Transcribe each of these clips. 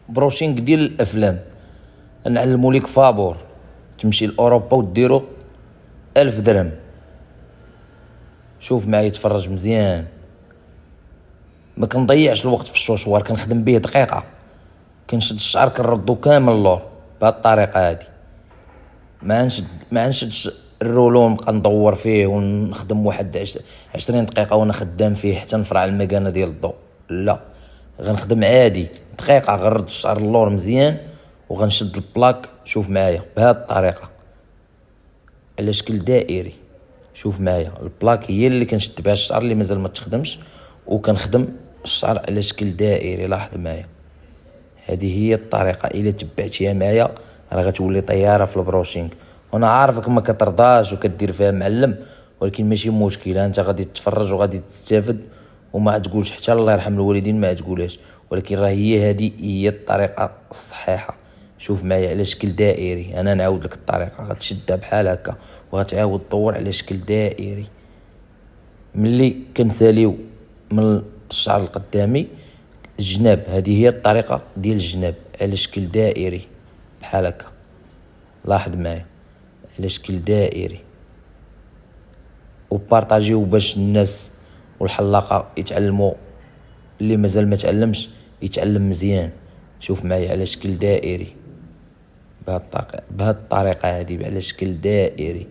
بروشينغ ديال الافلام، نعلمو ليك فابور تمشي لاوروبا وديرو 1000 درهم. شوف معايا تفرج مزيان، ما كنضيعش الوقت في الشوشوار، كنخدم به دقيقه، كنشد الشعر كنردو كامل اللور بهاد الطريقه هادي. ما نشدش الرولو نبقى ندور فيه ونخدم واحد 20 دقيقه وانا خدام فيه حتى نفرع المكانه ديال الضوء. لا، غنخدم عادي دقيقه، غنرد الشعر اللور مزيان وغنشد البلاك. شوف معايا بهاد الطريقه على شكل دائري. شوف معايا البلاك هي اللي كنشد بها الشعر اللي مازال ما تخدمش، وكنخدم الشعر على شكل دائري. لاحظ معايا، هذه هي الطريقه، الا تبعتيها معايا راه غتولي طياره في البروشينغ. وانا عارفك ما كترضاش وكدير فيها معلم، ولكن ماشي مشكل، انت غادي تتفرج وغادي تستافد وما تقولش حتى الله يرحم الوالدين ما تقولهاش، ولكن راه هذه هي الطريقه الصحيحه. شوف معايا على شكل دائري، انا نعاود لك الطريقه، غتشدها بحال هكا وغتعاود تطور على شكل دائري. ملي كنساليو من الشعر القدامي الجناب، هذه هي الطريقه ديال الجناب على شكل دائري بحال هكا. لاحظ معايا على شكل دائري، وبارطاجيو باش الناس والحلاقه يتعلموا، اللي مازال ما تعلمش يتعلم مزيان. شوف معايا على شكل دائري بهاد الطريقه هذه على شكل دائري.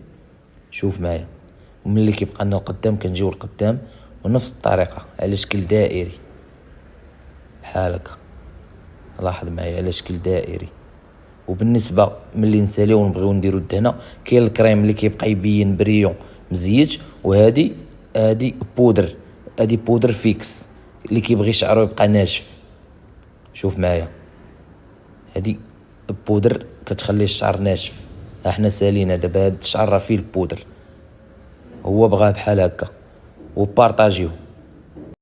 شوف معايا، وملي كيبقى لنا القدام كنجيو القدام ونفس الطريقه على شكل دائري بحال هكا. لاحظ معايا على شكل دائري. وبالنسبه ملي نساليو ونبغيو نديرو الدهنه، كاين الكريم اللي كيبقى يبين بريون مزيت، وهادي بودر، هادي بودر فيكس اللي كيبغي شعرو يبقى ناشف. شوف معايا، هادي بودر كتخلي الشعر ناشف. احنا سالينا دابا هاد الشعر راه فيه البودر، هو بغاه بحال هكا. وبارطاجيو